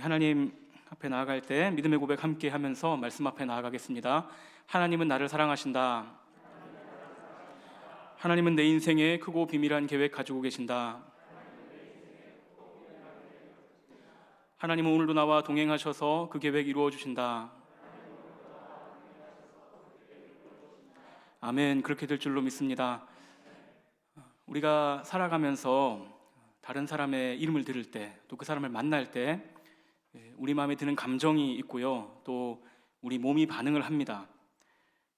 하나님 앞에 나아갈 때 믿음의 고백 함께 하면서 말씀 앞에 나아가겠습니다. 하나님은 나를 사랑하신다. 하나님은 내 인생에 크고 비밀한 계획 가지고 계신다. 하나님은 오늘도 나와 동행하셔서 그 계획 이루어 주신다. 아멘. 그렇게 될 줄로 믿습니다. 우리가 살아가면서 다른 사람의 이름을 들을 때, 또 그 사람을 만날 때 우리 마음에 드는 감정이 있고요, 또 우리 몸이 반응을 합니다.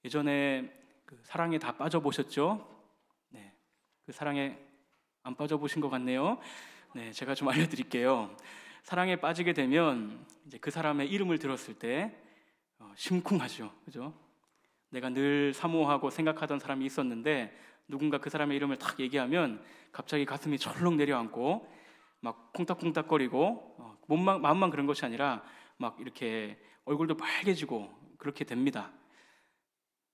예전에 그 사랑에 다 빠져보셨죠? 네, 그 사랑에 안 빠져보신 것 같네요. 네, 제가 좀 알려드릴게요. 사랑에 빠지게 되면 이제 그 사람의 이름을 들었을 때 심쿵하죠, 그죠? 내가 늘 사모하고 생각하던 사람이 있었는데 누군가 그 사람의 이름을 탁 얘기하면 갑자기 가슴이 철렁 내려앉고 막 콩닥콩닥거리고 마음만 그런 것이 아니라 막 이렇게 얼굴도 빨개지고 그렇게 됩니다.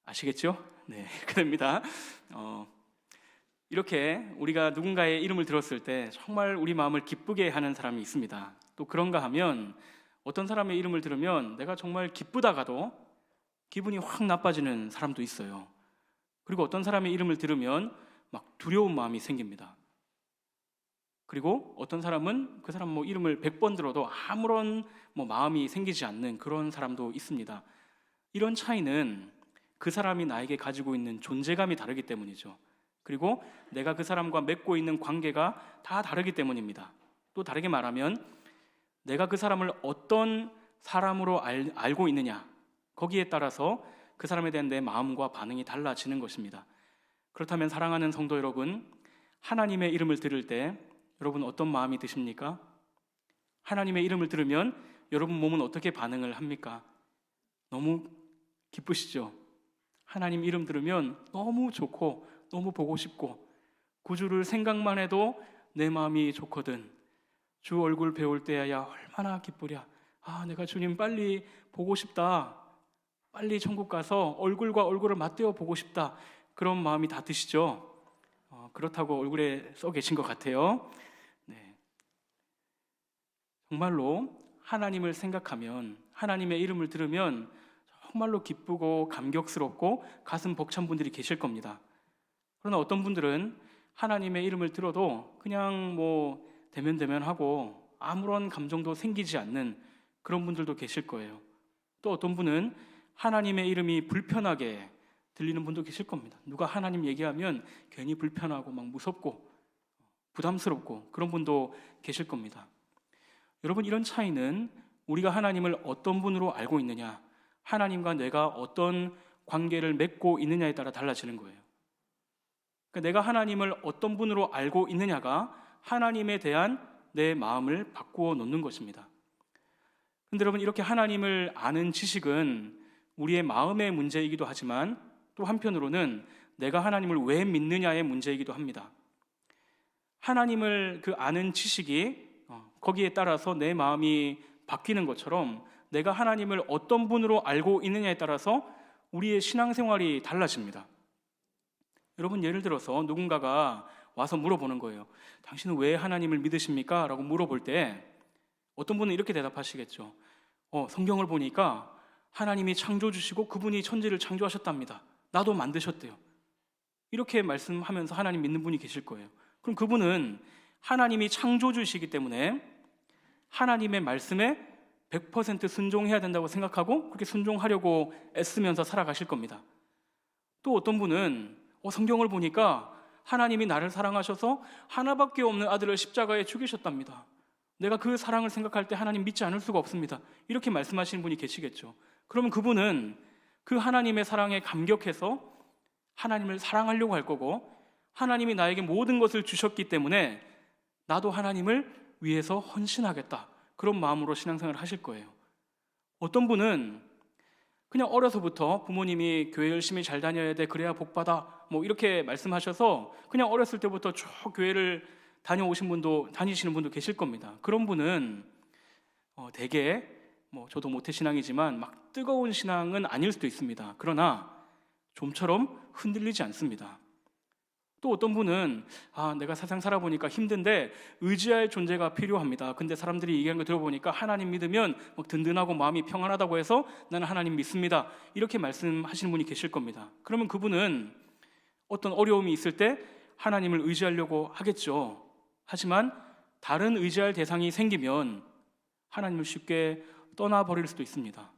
아시겠죠? 네, 그렇게 됩니다. 이렇게 우리가 누군가의 이름을 들었을 때 정말 우리 마음을 기쁘게 하는 사람이 있습니다. 또 그런가 하면 어떤 사람의 이름을 들으면 내가 정말 기쁘다가도 기분이 확 나빠지는 사람도 있어요. 그리고 어떤 사람의 이름을 들으면 막 두려운 마음이 생깁니다. 그리고 어떤 사람은 그 사람 이름을 100번 들어도 아무런 마음이 생기지 않는 그런 사람도 있습니다. 이런 차이는 그 사람이 나에게 가지고 있는 존재감이 다르기 때문이죠. 그리고 내가 그 사람과 맺고 있는 관계가 다 다르기 때문입니다. 또 다르게 말하면 내가 그 사람을 어떤 사람으로 알고 있느냐, 거기에 따라서 그 사람에 대한 내 마음과 반응이 달라지는 것입니다. 그렇다면 사랑하는 성도 여러분, 하나님의 이름을 들을 때 여러분 어떤 마음이 드십니까? 하나님의 이름을 들으면 여러분 몸은 어떻게 반응을 합니까? 너무 기쁘시죠? 하나님 이름 들으면 너무 좋고 너무 보고 싶고 구주를 생각만 해도 내 마음이 좋거든. 주 얼굴 배울 때야 얼마나 기쁘랴. 내가 주님 빨리 보고 싶다. 빨리 천국 가서 얼굴과 얼굴을 맞대어 보고 싶다. 그런 마음이 다 드시죠? 그렇다고 얼굴에 써 계신 것 같아요. 네. 정말로 하나님을 생각하면, 하나님의 이름을 들으면 정말로 기쁘고 감격스럽고 가슴 벅찬 분들이 계실 겁니다. 그러나 어떤 분들은 하나님의 이름을 들어도 그냥 대면하고 아무런 감정도 생기지 않는 그런 분들도 계실 거예요. 또 어떤 분은 하나님의 이름이 불편하게 들리는 분도 계실 겁니다. 누가 하나님 얘기하면 괜히 불편하고 막 무섭고 부담스럽고 그런 분도 계실 겁니다. 여러분, 이런 차이는 우리가 하나님을 어떤 분으로 알고 있느냐, 하나님과 내가 어떤 관계를 맺고 있느냐에 따라 달라지는 거예요. 그러니까 내가 하나님을 어떤 분으로 알고 있느냐가 하나님에 대한 내 마음을 바꾸어 놓는 것입니다. 그런데 여러분, 이렇게 하나님을 아는 지식은 우리의 마음의 문제이기도 하지만 또 한편으로는 내가 하나님을 왜 믿느냐의 문제이기도 합니다. 하나님을 아는 지식이 거기에 따라서 내 마음이 바뀌는 것처럼 내가 하나님을 어떤 분으로 알고 있느냐에 따라서 우리의 신앙생활이 달라집니다. 여러분, 예를 들어서 누군가가 와서 물어보는 거예요. 당신은 왜 하나님을 믿으십니까? 라고 물어볼 때 어떤 분은 이렇게 대답하시겠죠. 성경을 보니까 하나님이 창조주시고 그분이 천지를 창조하셨답니다. 나도 만드셨대요. 이렇게 말씀하면서 하나님 믿는 분이 계실 거예요. 그럼 그분은 하나님이 창조주시기 때문에 하나님의 말씀에 100% 순종해야 된다고 생각하고 그렇게 순종하려고 애쓰면서 살아가실 겁니다. 또 어떤 분은 성경을 보니까 하나님이 나를 사랑하셔서 하나밖에 없는 아들을 십자가에 죽이셨답니다. 내가 그 사랑을 생각할 때 하나님 믿지 않을 수가 없습니다. 이렇게 말씀하시는 분이 계시겠죠. 그러면 그분은 그 하나님의 사랑에 감격해서 하나님을 사랑하려고 할 거고, 하나님이 나에게 모든 것을 주셨기 때문에 나도 하나님을 위해서 헌신하겠다, 그런 마음으로 신앙생활을 하실 거예요. 어떤 분은 그냥 어려서부터 부모님이 교회 열심히 잘 다녀야 돼, 그래야 복받아, 이렇게 말씀하셔서 그냥 어렸을 때부터 쭉 교회를 다니시는 분도 계실 겁니다. 그런 분은 되게 저도 모태신앙이지만 막 뜨거운 신앙은 아닐 수도 있습니다. 그러나 좀처럼 흔들리지 않습니다. 또 어떤 분은 내가 세상 살아보니까 힘든데 의지할 존재가 필요합니다. 근데 사람들이 얘기하는 거 들어보니까 하나님 믿으면 막 든든하고 마음이 평안하다고 해서 나는 하나님 믿습니다. 이렇게 말씀하시는 분이 계실 겁니다. 그러면 그분은 어떤 어려움이 있을 때 하나님을 의지하려고 하겠죠. 하지만 다른 의지할 대상이 생기면 하나님을 쉽게 떠나버릴 수도 있습니다.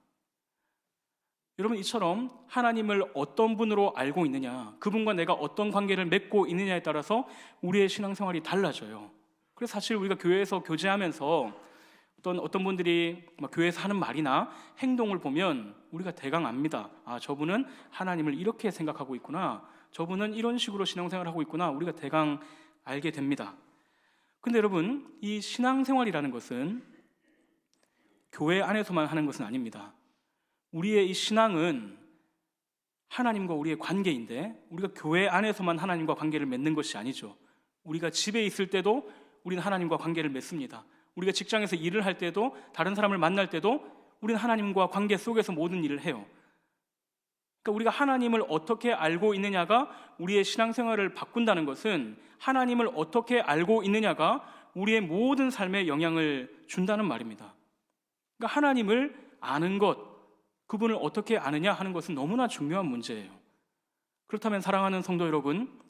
여러분, 이처럼 하나님을 어떤 분으로 알고 있느냐, 그분과 내가 어떤 관계를 맺고 있느냐에 따라서 우리의 신앙생활이 달라져요. 그래서 사실 우리가 교회에서 교제하면서 어떤 분들이 교회에서 하는 말이나 행동을 보면 우리가 대강 압니다. 저분은 하나님을 이렇게 생각하고 있구나, 저분은 이런 식으로 신앙생활을 하고 있구나, 우리가 대강 알게 됩니다. 근데 여러분, 이 신앙생활이라는 것은 교회 안에서만 하는 것은 아닙니다. 우리의 이 신앙은 하나님과 우리의 관계인데, 우리가 교회 안에서만 하나님과 관계를 맺는 것이 아니죠. 우리가 집에 있을 때도 우리는 하나님과 관계를 맺습니다. 우리가 직장에서 일을 할 때도, 다른 사람을 만날 때도 우리는 하나님과 관계 속에서 모든 일을 해요. 그러니까 우리가 하나님을 어떻게 알고 있느냐가 우리의 신앙생활을 바꾼다는 것은, 하나님을 어떻게 알고 있느냐가 우리의 모든 삶에 영향을 준다는 말입니다. 그러니까 하나님을 아는 것, 그분을 어떻게 아느냐 하는 것은 너무나 중요한 문제예요. 그렇다면 사랑하는 성도 여러분,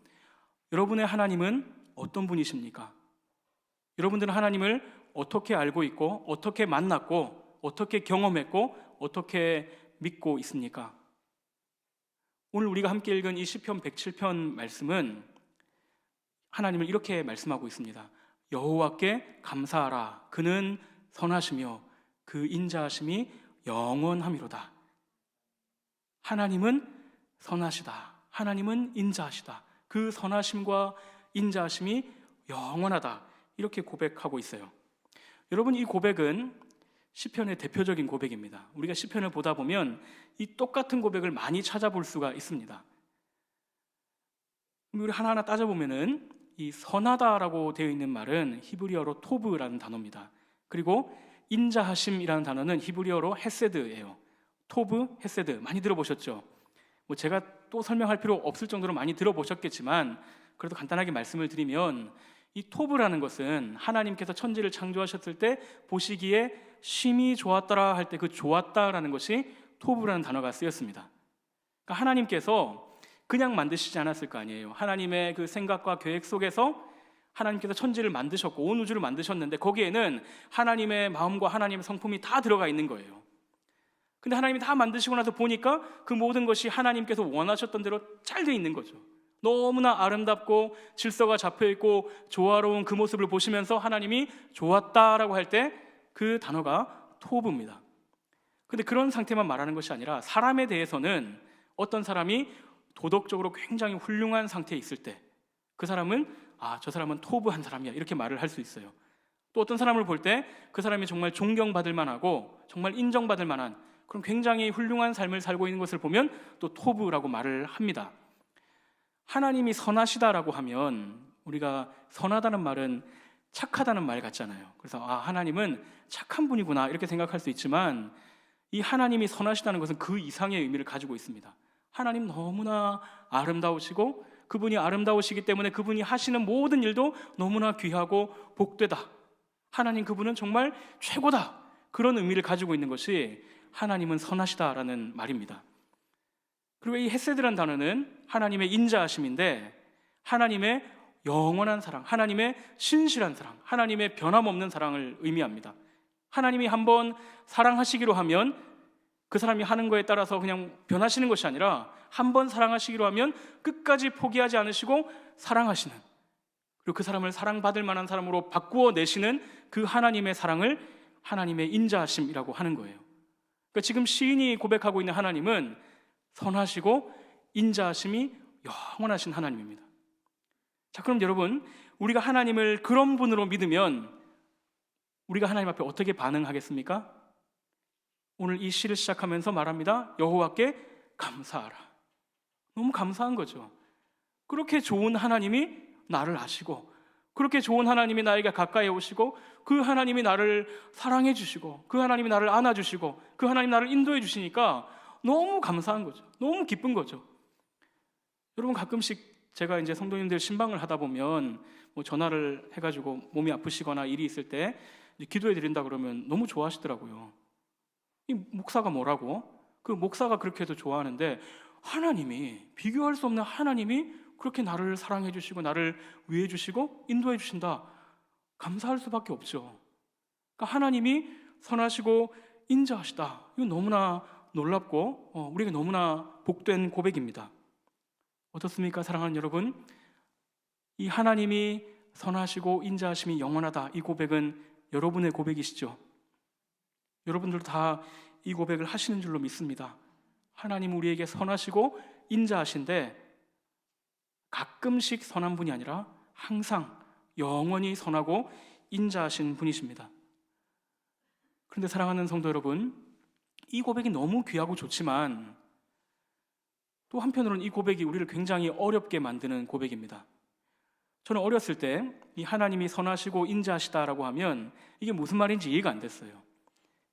여러분의 하나님은 어떤 분이십니까? 여러분들은 하나님을 어떻게 알고 있고, 어떻게 만났고, 어떻게 경험했고, 어떻게 믿고 있습니까? 오늘 우리가 함께 읽은 이 시편 107편 말씀은 하나님을 이렇게 말씀하고 있습니다. 여호와께 감사하라. 그는 선하시며 그 인자하심이 영원함이로다. 하나님은 선하시다. 하나님은 인자하시다. 그 선하심과 인자하심이 영원하다. 이렇게 고백하고 있어요. 여러분, 이 고백은 시편의 대표적인 고백입니다. 우리가 시편을 보다 보면 이 똑같은 고백을 많이 찾아볼 수가 있습니다. 우리 하나하나 따져보면은 이 선하다라고 되어 있는 말은 히브리어로 토브라는 단어입니다. 그리고 인자하심이라는 단어는 히브리어로 헤세드예요. 토브, 헤세드 많이 들어보셨죠? 제가 또 설명할 필요 없을 정도로 많이 들어보셨겠지만 그래도 간단하게 말씀을 드리면, 이 토브라는 것은 하나님께서 천지를 창조하셨을 때 보시기에 심히 좋았더라 할 때 그 좋았다라는 것이 토브라는 단어가 쓰였습니다. 그러니까 하나님께서 그냥 만드시지 않았을 거 아니에요. 하나님의 그 생각과 계획 속에서 하나님께서 천지를 만드셨고 온 우주를 만드셨는데 거기에는 하나님의 마음과 하나님의 성품이 다 들어가 있는 거예요. 근데 하나님이 다 만드시고 나서 보니까 그 모든 것이 하나님께서 원하셨던 대로 잘 돼 있는 거죠. 너무나 아름답고 질서가 잡혀있고 조화로운 그 모습을 보시면서 하나님이 좋았다라고 할 때 그 단어가 토브입니다. 근데 그런 상태만 말하는 것이 아니라 사람에 대해서는 어떤 사람이 도덕적으로 굉장히 훌륭한 상태에 있을 때 그 사람은 저 사람은 토브한 사람이야 이렇게 말을 할 수 있어요. 또 어떤 사람을 볼 때 그 사람이 정말 존경받을 만하고 정말 인정받을 만한 그런 굉장히 훌륭한 삶을 살고 있는 것을 보면 또 토브라고 말을 합니다. 하나님이 선하시다라고 하면 우리가 선하다는 말은 착하다는 말 같잖아요. 그래서 하나님은 착한 분이구나 이렇게 생각할 수 있지만, 이 하나님이 선하시다는 것은 그 이상의 의미를 가지고 있습니다. 하나님 너무나 아름다우시고 그분이 아름다우시기 때문에 그분이 하시는 모든 일도 너무나 귀하고 복되다. 하나님 그분은 정말 최고다. 그런 의미를 가지고 있는 것이 하나님은 선하시다라는 말입니다. 그리고 이 헤세드란 단어는 하나님의 인자하심인데 하나님의 영원한 사랑, 하나님의 신실한 사랑, 하나님의 변함없는 사랑을 의미합니다. 하나님이 한번 사랑하시기로 하면 그 사람이 하는 거에 따라서 그냥 변하시는 것이 아니라 한번 사랑하시기로 하면 끝까지 포기하지 않으시고 사랑하시는, 그리고 그 사람을 사랑받을 만한 사람으로 바꾸어 내시는 그 하나님의 사랑을 하나님의 인자하심이라고 하는 거예요. 그러니까 지금 시인이 고백하고 있는 하나님은 선하시고 인자하심이 영원하신 하나님입니다. 자, 그럼 여러분, 우리가 하나님을 그런 분으로 믿으면 우리가 하나님 앞에 어떻게 반응하겠습니까? 오늘 이 시를 시작하면서 말합니다. 여호와께 감사하라. 너무 감사한 거죠. 그렇게 좋은 하나님이 나를 아시고, 그렇게 좋은 하나님이 나에게 가까이 오시고, 그 하나님이 나를 사랑해 주시고, 그 하나님이 나를 안아주시고, 그 하나님이 나를 인도해 주시니까 너무 감사한 거죠. 너무 기쁜 거죠. 여러분, 가끔씩 제가 이제 성도님들 신방을 하다 보면 뭐 전화를 해가지고 몸이 아프시거나 일이 있을 때 기도해 드린다 그러면 너무 좋아하시더라고요. 이 목사가 뭐라고? 그 목사가 그렇게 해도 좋아하는데 하나님이, 비교할 수 없는 하나님이 그렇게 나를 사랑해 주시고 나를 위해 주시고 인도해 주신다. 감사할 수밖에 없죠. 그러니까 하나님이 선하시고 인자하시다. 이건 너무나 놀랍고 우리에게 너무나 복된 고백입니다. 어떻습니까, 사랑하는 여러분? 이 하나님이 선하시고 인자하심이 영원하다, 이 고백은 여러분의 고백이시죠? 여러분들도 다 이 고백을 하시는 줄로 믿습니다. 하나님 우리에게 선하시고 인자하신데 가끔씩 선한 분이 아니라 항상 영원히 선하고 인자하신 분이십니다. 그런데 사랑하는 성도 여러분, 이 고백이 너무 귀하고 좋지만 또 한편으로는 이 고백이 우리를 굉장히 어렵게 만드는 고백입니다. 저는 어렸을 때 이 하나님이 선하시고 인자하시다라고 하면 이게 무슨 말인지 이해가 안 됐어요.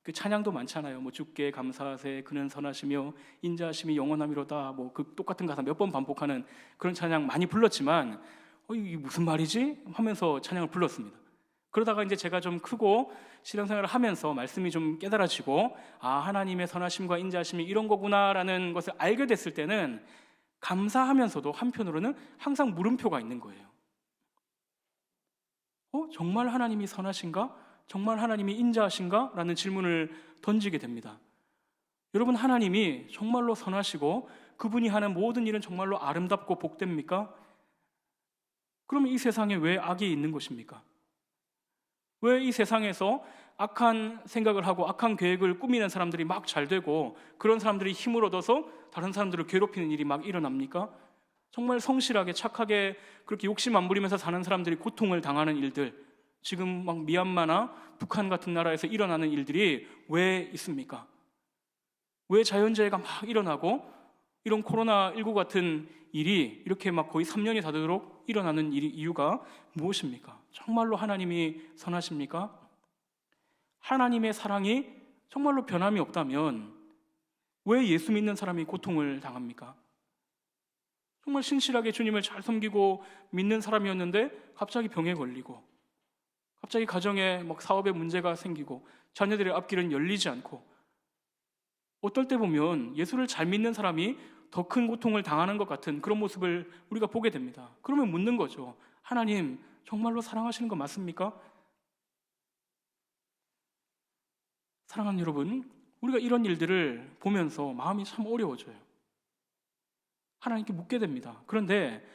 그 찬양도 많잖아요. 뭐 주께 감사하세 그는 선하시며 인자하심이 영원함이로다. 뭐 그 똑같은 가사 몇 번 반복하는 그런 찬양 많이 불렀지만 이게 무슨 말이지? 하면서 찬양을 불렀습니다. 그러다가 이제 제가 좀 크고 신앙생활을 하면서 말씀이 좀 깨달아지고 하나님의 선하심과 인자하심이 이런 거구나라는 것을 알게 됐을 때는 감사하면서도 한편으로는 항상 물음표가 있는 거예요. 정말 하나님이 선하신가? 정말 하나님이 인자하신가? 라는 질문을 던지게 됩니다. 여러분, 하나님이 정말로 선하시고 그분이 하는 모든 일은 정말로 아름답고 복됩니까? 그러면 이 세상에 왜 악이 있는 것입니까? 왜 이 세상에서 악한 생각을 하고 악한 계획을 꾸미는 사람들이 막 잘 되고 그런 사람들이 힘을 얻어서 다른 사람들을 괴롭히는 일이 막 일어납니까? 정말 성실하게 착하게 그렇게 욕심 안 부리면서 사는 사람들이 고통을 당하는 일들, 지금 막 미얀마나 북한 같은 나라에서 일어나는 일들이 왜 있습니까? 왜 자연재해가 막 일어나고 이런 코로나19 같은 일이 이렇게 막 거의 3년이 다 되도록 일어나는 이유가 무엇입니까? 정말로 하나님이 선하십니까? 하나님의 사랑이 정말로 변함이 없다면 왜 예수 믿는 사람이 고통을 당합니까? 정말 신실하게 주님을 잘 섬기고 믿는 사람이었는데 갑자기 병에 걸리고 갑자기 가정에 막 사업에 문제가 생기고 자녀들의 앞길은 열리지 않고 어떨 때 보면 예수를 잘 믿는 사람이 더 큰 고통을 당하는 것 같은 그런 모습을 우리가 보게 됩니다. 그러면 묻는 거죠. 하나님 정말로 사랑하시는 거 맞습니까? 사랑하는 여러분, 우리가 이런 일들을 보면서 마음이 참 어려워져요. 하나님께 묻게 됩니다. 그런데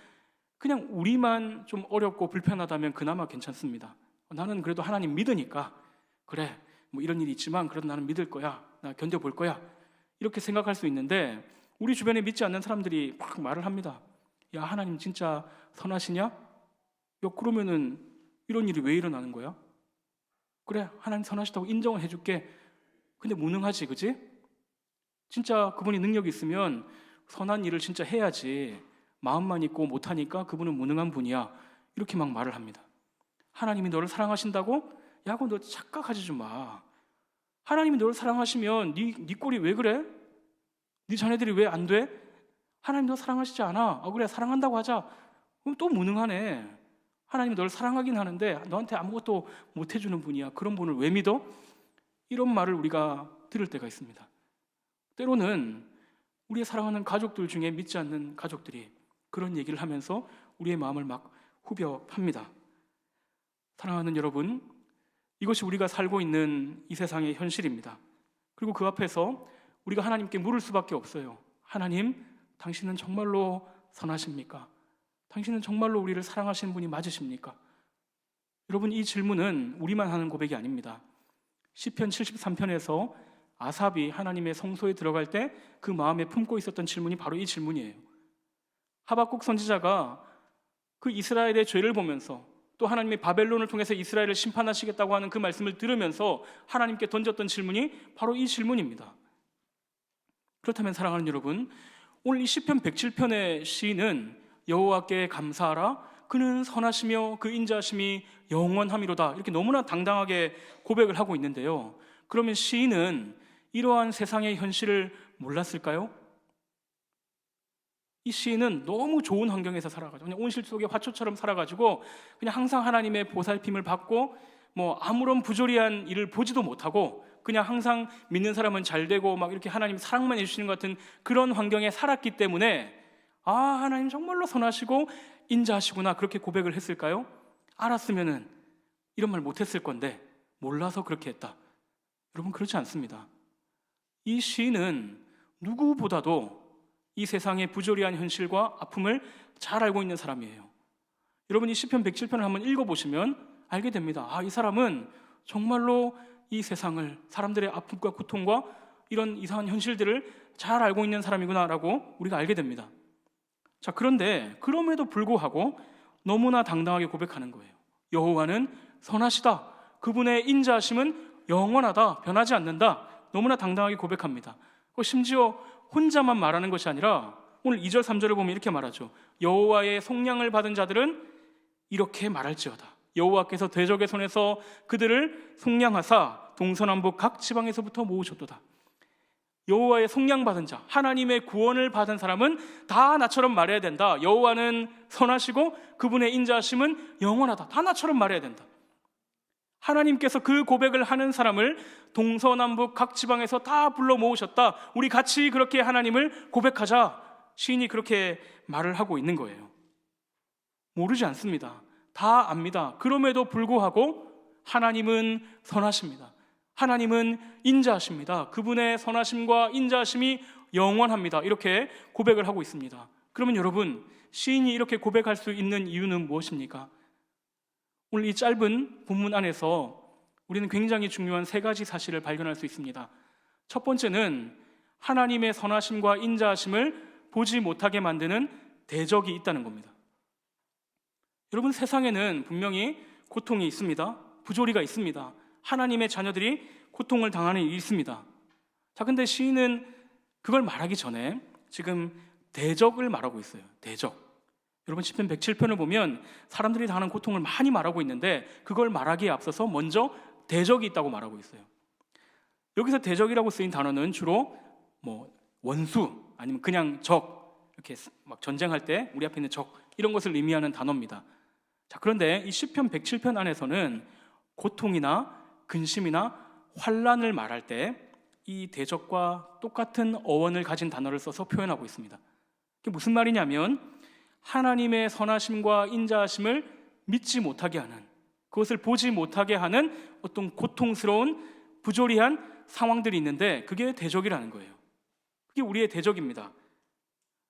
그냥 우리만 좀 어렵고 불편하다면 그나마 괜찮습니다. 나는 그래도 하나님 믿으니까 그래 뭐 이런 일이 있지만 그래도 나는 믿을 거야, 나 견뎌볼 거야, 이렇게 생각할 수 있는데 우리 주변에 믿지 않는 사람들이 막 말을 합니다. 야, 하나님 진짜 선하시냐? 야, 그러면은 이런 일이 왜 일어나는 거야? 그래, 하나님 선하시다고 인정을 해줄게. 근데 무능하지, 그지? 진짜 그분이 능력이 있으면 선한 일을 진짜 해야지, 마음만 있고 못하니까 그분은 무능한 분이야, 이렇게 막 말을 합니다. 하나님이 너를 사랑하신다고? 야, 그거 너 착각하지 좀 마. 하나님이 너를 사랑하시면 네 꼴이 왜 그래? 네 자녀들이 왜 안 돼? 하나님 너 사랑하시지 않아? 그래, 사랑한다고 하자. 그럼 또 무능하네. 하나님이 너를 사랑하긴 하는데 너한테 아무것도 못 해주는 분이야. 그런 분을 왜 믿어? 이런 말을 우리가 들을 때가 있습니다. 때로는 우리의 사랑하는 가족들 중에 믿지 않는 가족들이 그런 얘기를 하면서 우리의 마음을 막 후벼 팝니다. 사랑하는 여러분, 이것이 우리가 살고 있는 이 세상의 현실입니다. 그리고 그 앞에서 우리가 하나님께 물을 수밖에 없어요. 하나님, 당신은 정말로 선하십니까? 당신은 정말로 우리를 사랑하시는 분이 맞으십니까? 여러분, 이 질문은 우리만 하는 고백이 아닙니다. 시편 73편에서 아삽이 하나님의 성소에 들어갈 때 그 마음에 품고 있었던 질문이 바로 이 질문이에요. 하박국 선지자가 그 이스라엘의 죄를 보면서 또 하나님의 바벨론을 통해서 이스라엘을 심판하시겠다고 하는 그 말씀을 들으면서 하나님께 던졌던 질문이 바로 이 질문입니다. 그렇다면 사랑하는 여러분, 오늘 이 시편 107편의 시인은 여호와께 감사하라, 그는 선하시며 그 인자하심이 영원함이로다, 이렇게 너무나 당당하게 고백을 하고 있는데요. 그러면 시인은 이러한 세상의 현실을 몰랐을까요? 이 시인은 너무 좋은 환경에서 살아가지고 그냥 온실 속의 화초처럼 살아가지고 그냥 항상 하나님의 보살핌을 받고 뭐 아무런 부조리한 일을 보지도 못하고 그냥 항상 믿는 사람은 잘 되고 막 이렇게 하나님 사랑만 해주시는 것 같은 그런 환경에 살았기 때문에 아, 하나님 정말로 선하시고 인자하시구나 그렇게 고백을 했을까요? 알았으면은 이런 말 못했을 건데 몰라서 그렇게 했다. 여러분, 그렇지 않습니다. 이 시인은 누구보다도 이 세상의 부조리한 현실과 아픔을 잘 알고 있는 사람이에요. 여러분, 이 시편 107편을 한번 읽어보시면 알게 됩니다. 아, 이 사람은 정말로 이 세상을, 사람들의 아픔과 고통과 이런 이상한 현실들을 잘 알고 있는 사람이구나라고 우리가 알게 됩니다. 자, 그런데 그럼에도 불구하고 너무나 당당하게 고백하는 거예요. 여호와는 선하시다. 그분의 인자하심은 영원하다. 변하지 않는다. 너무나 당당하게 고백합니다. 심지어 혼자만 말하는 것이 아니라 오늘 2절 3절을 보면 이렇게 말하죠. 여호와의 속량을 받은 자들은 이렇게 말할지어다. 여호와께서 대적의 손에서 그들을 속량하사 동서남북 각 지방에서부터 모으셨도다. 여호와의 속량 받은 자, 하나님의 구원을 받은 사람은 다 나처럼 말해야 된다. 여호와는 선하시고 그분의 인자하심은 영원하다. 다 나처럼 말해야 된다. 하나님께서 그 고백을 하는 사람을 동서남북 각 지방에서 다 불러 모으셨다. 우리 같이 그렇게 하나님을 고백하자. 시인이 그렇게 말을 하고 있는 거예요. 모르지 않습니다. 다 압니다. 그럼에도 불구하고 하나님은 선하십니다. 하나님은 인자하십니다. 그분의 선하심과 인자하심이 영원합니다. 이렇게 고백을 하고 있습니다. 그러면 여러분, 시인이 이렇게 고백할 수 있는 이유는 무엇입니까? 오늘 이 짧은 본문 안에서 우리는 굉장히 중요한 세 가지 사실을 발견할 수 있습니다. 첫 번째는 하나님의 선하심과 인자하심을 보지 못하게 만드는 대적이 있다는 겁니다. 여러분, 세상에는 분명히 고통이 있습니다. 부조리가 있습니다. 하나님의 자녀들이 고통을 당하는 일이 있습니다. 자, 근데 시인은 그걸 말하기 전에 지금 대적을 말하고 있어요. 대적. 여러분, 시편 107편을 보면 사람들이 당하는 고통을 많이 말하고 있는데 그걸 말하기에 앞서서 먼저 대적이 있다고 말하고 있어요. 여기서 대적이라고 쓰인 단어는 주로 뭐 원수 아니면 그냥 적, 이렇게 막 전쟁할 때 우리 앞에 있는 적, 이런 것을 의미하는 단어입니다. 자, 그런데 이 시편 107편 안에서는 고통이나 근심이나 환난을 말할 때 이 대적과 똑같은 어원을 가진 단어를 써서 표현하고 있습니다. 그게 무슨 말이냐면 하나님의 선하심과 인자하심을 믿지 못하게 하는, 그것을 보지 못하게 하는 어떤 고통스러운 부조리한 상황들이 있는데 그게 대적이라는 거예요. 그게 우리의 대적입니다.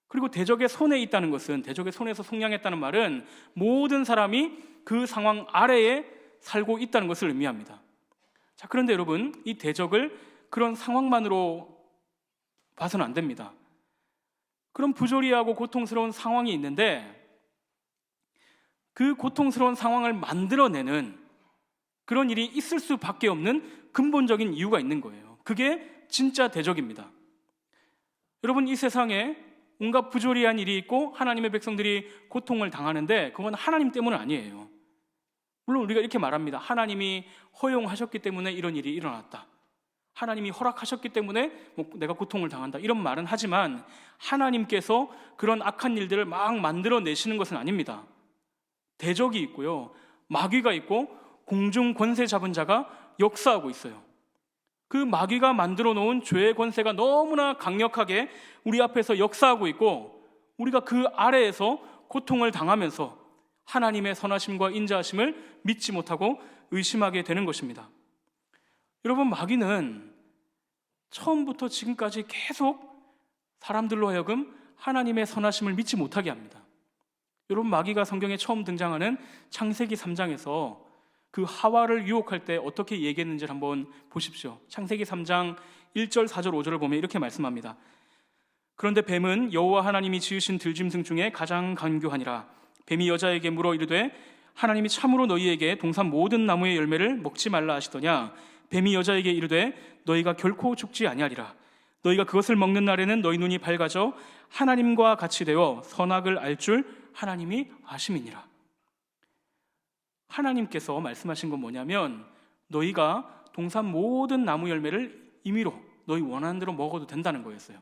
그리고 대적의 손에 있다는 것은, 대적의 손에서 속량했다는 말은 모든 사람이 그 상황 아래에 살고 있다는 것을 의미합니다. 자, 그런데 여러분, 이 대적을 그런 상황만으로 봐서는 안 됩니다. 그런 부조리하고 고통스러운 상황이 있는데 그 고통스러운 상황을 만들어내는 그런 일이 있을 수밖에 없는 근본적인 이유가 있는 거예요. 그게 진짜 대적입니다. 여러분, 이 세상에 온갖 부조리한 일이 있고 하나님의 백성들이 고통을 당하는데 그건 하나님 때문은 아니에요. 물론 우리가 이렇게 말합니다. 하나님이 허용하셨기 때문에 이런 일이 일어났다. 하나님이 허락하셨기 때문에 내가 고통을 당한다. 이런 말은 하지만 하나님께서 그런 악한 일들을 막 만들어내시는 것은 아닙니다. 대적이 있고요, 마귀가 있고 공중 권세 잡은 자가 역사하고 있어요. 그 마귀가 만들어 놓은 죄의 권세가 너무나 강력하게 우리 앞에서 역사하고 있고 우리가 그 아래에서 고통을 당하면서 하나님의 선하심과 인자하심을 믿지 못하고 의심하게 되는 것입니다. 여러분, 마귀는 처음부터 지금까지 계속 사람들로 하여금 하나님의 선하심을 믿지 못하게 합니다. 여러분, 마귀가 성경에 처음 등장하는 창세기 3장에서 그 하와를 유혹할 때 어떻게 얘기했는지를 한번 보십시오. 창세기 3장 1절, 4절, 5절을 보면 이렇게 말씀합니다. 그런데 뱀은 여호와 하나님이 지으신 들짐승 중에 가장 간교하니라. 뱀이 여자에게 물어 이르되 하나님이 참으로 너희에게 동산 모든 나무의 열매를 먹지 말라 하시더냐. 뱀이 여자에게 이르되 너희가 결코 죽지 아니하리라. 너희가 그것을 먹는 날에는 너희 눈이 밝아져 하나님과 같이 되어 선악을 알 줄 하나님이 아심이니라. 하나님께서 말씀하신 건 뭐냐면 너희가 동산 모든 나무 열매를 임의로 너희 원하는 대로 먹어도 된다는 거였어요.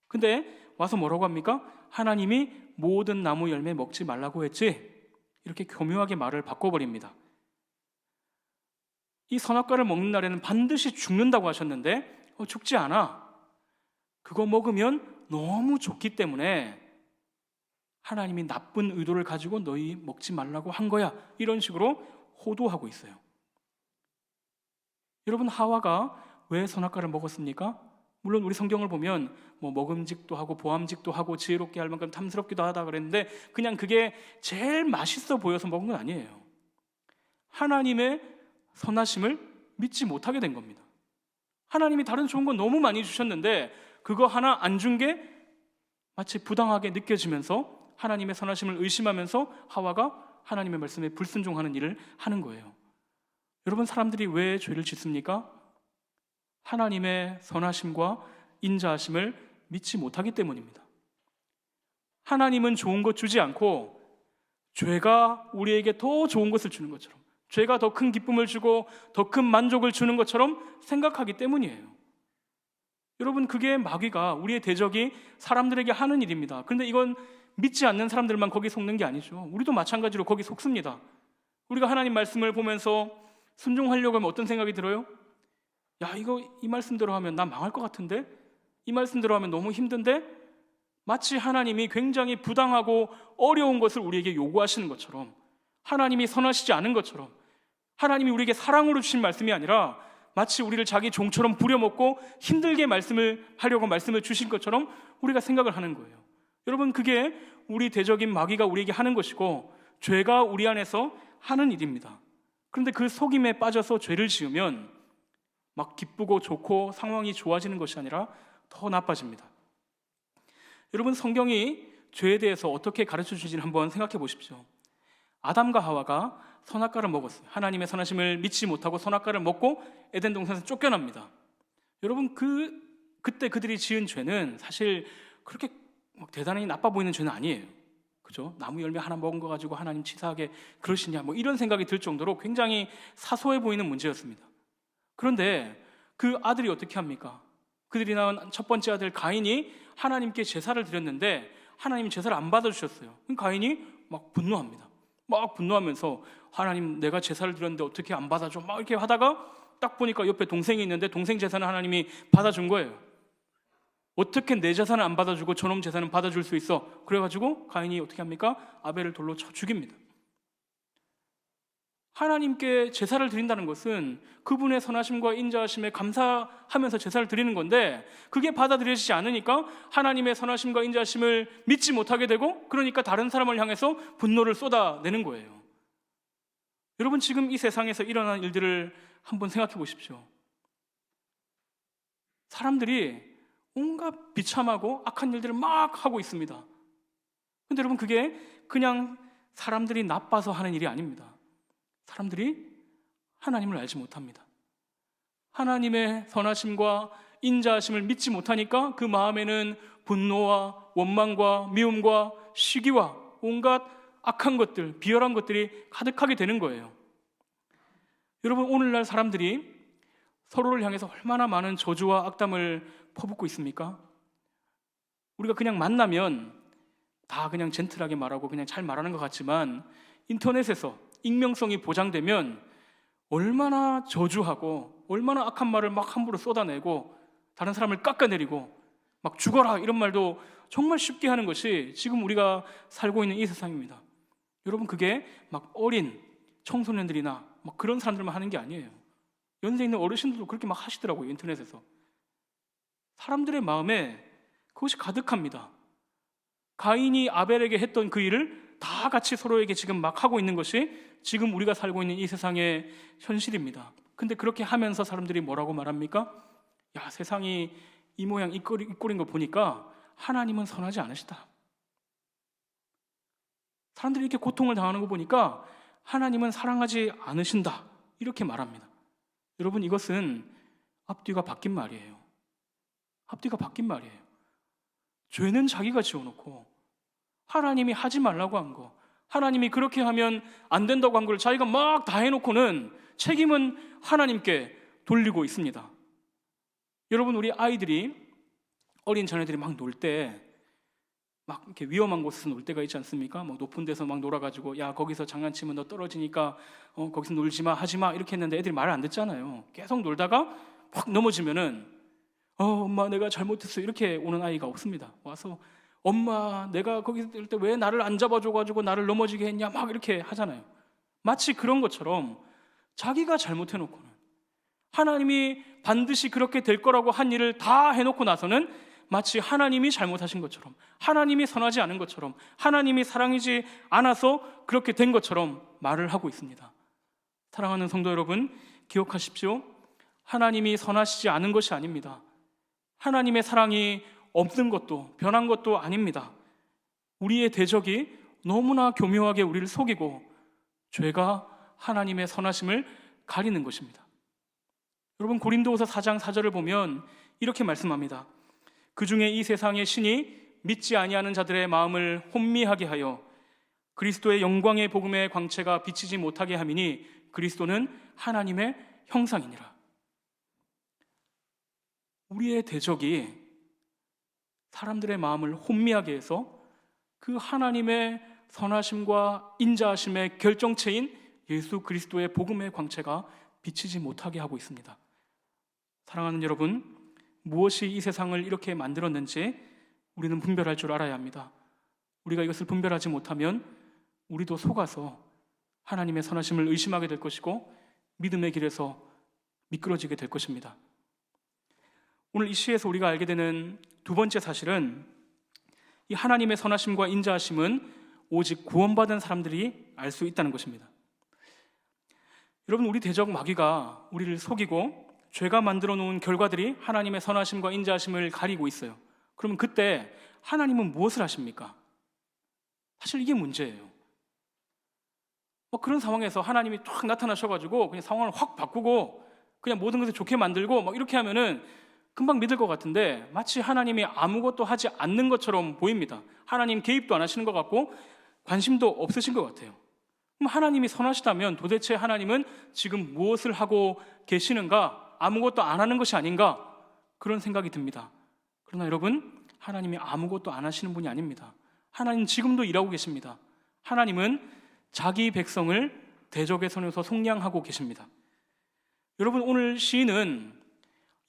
근데 와서 뭐라고 합니까? 하나님이 모든 나무 열매 먹지 말라고 했지? 이렇게 교묘하게 말을 바꿔버립니다. 이 선악과를 먹는 날에는 반드시 죽는다고 하셨는데 죽지 않아. 그거 먹으면 너무 좋기 때문에 하나님이 나쁜 의도를 가지고 너희 먹지 말라고 한 거야. 이런 식으로 호도하고 있어요. 여러분, 하와가 왜 선악과를 먹었습니까? 물론 우리 성경을 보면 먹음직도 하고 보암직도 하고 지혜롭게 할 만큼 탐스럽기도 하다 그랬는데 그냥 그게 제일 맛있어 보여서 먹은 건 아니에요. 하나님의 선하심을 믿지 못하게 된 겁니다. 하나님이 다른 좋은 거 너무 많이 주셨는데 그거 하나 안 준 게 마치 부당하게 느껴지면서 하나님의 선하심을 의심하면서 하와가 하나님의 말씀에 불순종하는 일을 하는 거예요. 여러분, 사람들이 왜 죄를 짓습니까? 하나님의 선하심과 인자하심을 믿지 못하기 때문입니다. 하나님은 좋은 것 주지 않고 죄가 우리에게 더 좋은 것을 주는 것처럼, 죄가 더 큰 기쁨을 주고 더 큰 만족을 주는 것처럼 생각하기 때문이에요. 여러분, 그게 마귀가, 우리의 대적이 사람들에게 하는 일입니다. 그런데 이건 믿지 않는 사람들만 거기 속는 게 아니죠. 우리도 마찬가지로 거기 속습니다. 우리가 하나님 말씀을 보면서 순종하려고 하면 어떤 생각이 들어요? 야, 이 말씀대로 하면 난 망할 것 같은데? 이 말씀대로 하면 너무 힘든데? 마치 하나님이 굉장히 부당하고 어려운 것을 우리에게 요구하시는 것처럼, 하나님이 선하시지 않은 것처럼, 하나님이 우리에게 사랑으로 주신 말씀이 아니라 마치 우리를 자기 종처럼 부려먹고 힘들게 말씀을 하려고 말씀을 주신 것처럼 우리가 생각을 하는 거예요. 여러분, 그게 우리 대적인 마귀가 우리에게 하는 것이고 죄가 우리 안에서 하는 일입니다. 그런데 그 속임에 빠져서 죄를 지으면 막 기쁘고 좋고 상황이 좋아지는 것이 아니라 더 나빠집니다. 여러분, 성경이 죄에 대해서 어떻게 가르쳐 주시는지 한번 생각해 보십시오. 아담과 하와가 선악과를 먹었어요. 하나님의 선하심을 믿지 못하고 선악과를 먹고 에덴 동산에서 쫓겨납니다. 여러분, 그때 그들이 지은 죄는 사실 그렇게 막 대단히 나빠 보이는 죄는 아니에요. 그죠? 나무 열매 하나 먹은 거 가지고 하나님 치사하게 그러시냐, 이런 생각이 들 정도로 굉장히 사소해 보이는 문제였습니다. 그런데 그 아들이 어떻게 합니까? 그들이 낳은 첫 번째 아들 가인이 하나님께 제사를 드렸는데 하나님이 제사를 안 받아주셨어요. 가인이 막 분노합니다. 막 분노하면서 하나님, 내가 제사를 드렸는데 어떻게 안 받아줘? 막 이렇게 하다가 딱 보니까 옆에 동생이 있는데 동생 제사는 하나님이 받아준 거예요. 어떻게 내 제사는 안 받아주고 저놈 제사는 받아줄 수 있어? 그래가지고 가인이 어떻게 합니까? 아벨을 돌로 쳐 죽입니다. 하나님께 제사를 드린다는 것은 그분의 선하심과 인자하심에 감사하면서 제사를 드리는 건데 그게 받아들여지지 않으니까 하나님의 선하심과 인자하심을 믿지 못하게 되고, 그러니까 다른 사람을 향해서 분노를 쏟아내는 거예요. 여러분, 지금 이 세상에서 일어난 일들을 한번 생각해 보십시오. 사람들이 온갖 비참하고 악한 일들을 막 하고 있습니다. 그런데 여러분, 그게 그냥 사람들이 나빠서 하는 일이 아닙니다. 사람들이 하나님을 알지 못합니다. 하나님의 선하심과 인자하심을 믿지 못하니까 그 마음에는 분노와 원망과 미움과 시기와 온갖 악한 것들, 비열한 것들이 가득하게 되는 거예요. 여러분, 오늘날 사람들이 서로를 향해서 얼마나 많은 저주와 악담을 퍼붓고 있습니까? 우리가 그냥 만나면 다 그냥 젠틀하게 말하고 그냥 잘 말하는 것 같지만 인터넷에서 익명성이 보장되면 얼마나 저주하고 얼마나 악한 말을 막 함부로 쏟아내고 다른 사람을 깎아내리고 막 죽어라 이런 말도 정말 쉽게 하는 것이 지금 우리가 살고 있는 이 세상입니다. 여러분, 그게 막 어린 청소년들이나 막 그런 사람들만 하는 게 아니에요. 연세 있는 어르신들도 그렇게 막 하시더라고요. 인터넷에서. 사람들의 마음에 그것이 가득합니다. 가인이 아벨에게 했던 그 일을 다 같이 서로에게 지금 막 하고 있는 것이 지금 우리가 살고 있는 이 세상의 현실입니다. 근데 그렇게 하면서 사람들이 뭐라고 말합니까? 야, 세상이 이 모양 이 꼴인 거 보니까 하나님은 선하지 않으시다. 사람들이 이렇게 고통을 당하는 거 보니까 하나님은 사랑하지 않으신다. 이렇게 말합니다. 여러분, 이것은 앞뒤가 바뀐 말이에요. 앞뒤가 바뀐 말이에요. 죄는 자기가 지어놓고 하나님이 하지 말라고 한 거, 하나님이 그렇게 하면 안 된다고 한 걸 자기가 막 다 해놓고는 책임은 하나님께 돌리고 있습니다. 여러분, 우리 아이들이, 어린 자녀들이 막 놀 때 막 이렇게 위험한 곳에서 놀 때가 있지 않습니까? 막 높은 데서 막 놀아가지고 야 거기서 장난치면 너 떨어지니까 거기서 놀지 마, 하지 마 이렇게 했는데 애들이 말을 안 듣잖아요. 계속 놀다가 확 넘어지면은 엄마 내가 잘못했어 이렇게 오는 아이가 없습니다. 와서 엄마 내가 거기서 놀 때 왜 나를 안 잡아줘가지고 나를 넘어지게 했냐 막 이렇게 하잖아요. 마치 그런 것처럼 자기가 잘못해놓고는 하나님이 반드시 그렇게 될 거라고 한 일을 다 해놓고 나서는 마치 하나님이 잘못하신 것처럼, 하나님이 선하지 않은 것처럼, 하나님이 사랑이지 않아서 그렇게 된 것처럼 말을 하고 있습니다. 사랑하는 성도 여러분, 기억하십시오. 하나님이 선하시지 않은 것이 아닙니다. 하나님의 사랑이 없는 것도 변한 것도 아닙니다. 우리의 대적이 너무나 교묘하게 우리를 속이고 죄가 하나님의 선하심을 가리는 것입니다. 여러분, 고린도후서 4장 4절을 보면 이렇게 말씀합니다. 그 중에 이 세상의 신이 믿지 아니하는 자들의 마음을 혼미하게 하여 그리스도의 영광의 복음의 광채가 비치지 못하게 함이니 그리스도는 하나님의 형상이니라. 우리의 대적이 사람들의 마음을 혼미하게 해서 그 하나님의 선하심과 인자하심의 결정체인 예수 그리스도의 복음의 광채가 비치지 못하게 하고 있습니다. 사랑하는 여러분, 무엇이 이 세상을 이렇게 만들었는지 우리는 분별할 줄 알아야 합니다. 우리가 이것을 분별하지 못하면 우리도 속아서 하나님의 선하심을 의심하게 될 것이고 믿음의 길에서 미끄러지게 될 것입니다. 오늘 이 시에서 우리가 알게 되는 두 번째 사실은 이 하나님의 선하심과 인자하심은 오직 구원받은 사람들이 알 수 있다는 것입니다. 여러분, 우리 대적 마귀가 우리를 속이고 죄가 만들어 놓은 결과들이 하나님의 선하심과 인자하심을 가리고 있어요. 그러면 그때 하나님은 무엇을 하십니까? 사실 이게 문제예요. 그런 상황에서 하나님이 쫙 나타나셔가지고 그냥 상황을 확 바꾸고 그냥 모든 것을 좋게 만들고 막 이렇게 하면은 금방 믿을 것 같은데 마치 하나님이 아무것도 하지 않는 것처럼 보입니다. 하나님 개입도 안 하시는 것 같고 관심도 없으신 것 같아요. 그럼 하나님이 선하시다면 도대체 하나님은 지금 무엇을 하고 계시는가? 아무것도 안 하는 것이 아닌가? 그런 생각이 듭니다. 그러나 여러분, 하나님이 아무것도 안 하시는 분이 아닙니다. 하나님 지금도 일하고 계십니다. 하나님은 자기 백성을 대적의 손에서 속량하고 계십니다. 여러분, 오늘 시인은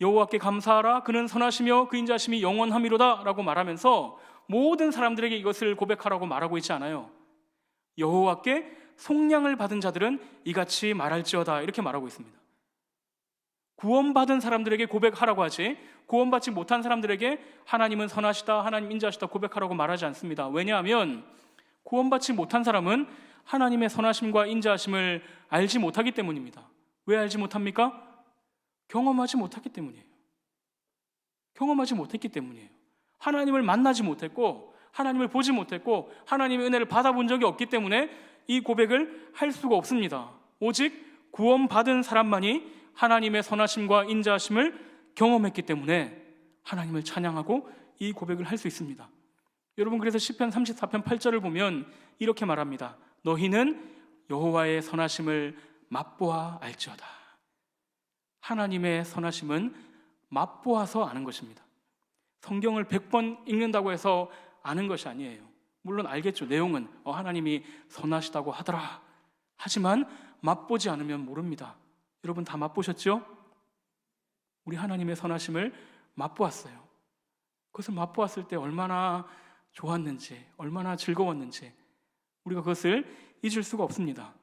여호와께 감사하라 그는 선하시며 그 인자하심이 영원함이로다 라고 말하면서 모든 사람들에게 이것을 고백하라고 말하고 있지 않아요. 여호와께 속량을 받은 자들은 이같이 말할지어다 이렇게 말하고 있습니다. 구원받은 사람들에게 고백하라고 하지 구원받지 못한 사람들에게 하나님은 선하시다, 하나님 인자하시다 고백하라고 말하지 않습니다. 왜냐하면 구원받지 못한 사람은 하나님의 선하심과 인자하심을 알지 못하기 때문입니다. 왜 알지 못합니까? 경험하지 못했기 때문이에요. 경험하지 못했기 때문이에요. 하나님을 만나지 못했고 하나님을 보지 못했고 하나님의 은혜를 받아본 적이 없기 때문에 이 고백을 할 수가 없습니다. 오직 구원받은 사람만이 하나님의 선하심과 인자하심을 경험했기 때문에 하나님을 찬양하고 이 고백을 할 수 있습니다. 여러분, 그래서 시편 34편 8절을 보면 이렇게 말합니다. 너희는 여호와의 선하심을 맛보아 알지어다. 하나님의 선하심은 맛보아서 아는 것입니다. 성경을 100번 읽는다고 해서 아는 것이 아니에요. 물론 알겠죠. 내용은 하나님이 선하시다고 하더라. 하지만 맛보지 않으면 모릅니다. 여러분 다 맛보셨죠? 우리 하나님의 선하심을 맛보았어요. 그것을 맛보았을 때 얼마나 좋았는지, 얼마나 즐거웠는지 우리가 그것을 잊을 수가 없습니다.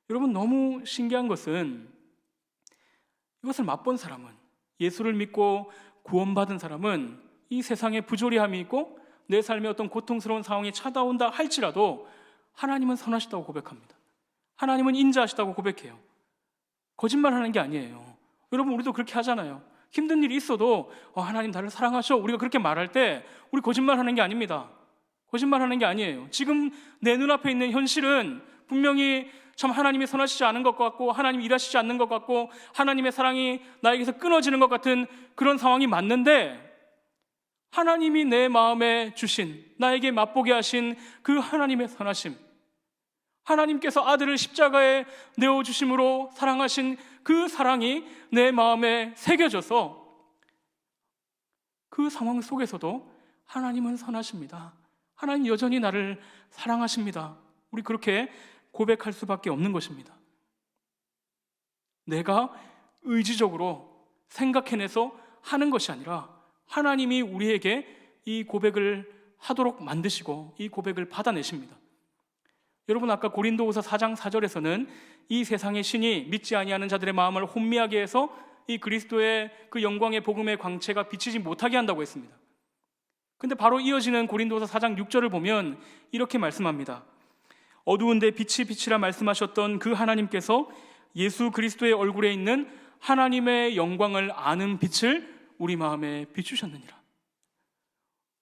여러분, 너무 신기한 것은 이것을 맛본 사람은, 예수를 믿고 구원받은 사람은 이 세상에 부조리함이 있고 내 삶에 어떤 고통스러운 상황이 찾아온다 할지라도 하나님은 선하시다고 고백합니다. 하나님은 인자하시다고 고백해요. 거짓말하는 게 아니에요. 여러분, 우리도 그렇게 하잖아요. 힘든 일이 있어도 하나님 나를 사랑하셔, 우리가 그렇게 말할 때 우리 거짓말하는 게 아닙니다. 거짓말하는 게 아니에요. 지금 내 눈앞에 있는 현실은 분명히 참 하나님이 선하시지 않은 것 같고 하나님이 일하시지 않는 것 같고 하나님의 사랑이 나에게서 끊어지는 것 같은 그런 상황이 맞는데 하나님이 내 마음에 주신, 나에게 맛보게 하신 그 하나님의 선하심, 하나님께서 아들을 십자가에 내어주심으로 사랑하신 그 사랑이 내 마음에 새겨져서 그 상황 속에서도 하나님은 선하십니다. 하나님 여전히 나를 사랑하십니다. 우리 그렇게 고백할 수밖에 없는 것입니다. 내가 의지적으로 생각해내서 하는 것이 아니라 하나님이 우리에게 이 고백을 하도록 만드시고 이 고백을 받아내십니다. 여러분, 아까 고린도후서 4장 4절에서는 이 세상의 신이 믿지 아니하는 자들의 마음을 혼미하게 해서 이 그리스도의 그 영광의 복음의 광채가 비치지 못하게 한다고 했습니다. 근데 바로 이어지는 고린도서 4장 6절을 보면 이렇게 말씀합니다. 어두운데 빛이 빛이라 말씀하셨던 그 하나님께서 예수 그리스도의 얼굴에 있는 하나님의 영광을 아는 빛을 우리 마음에 비추셨느니라.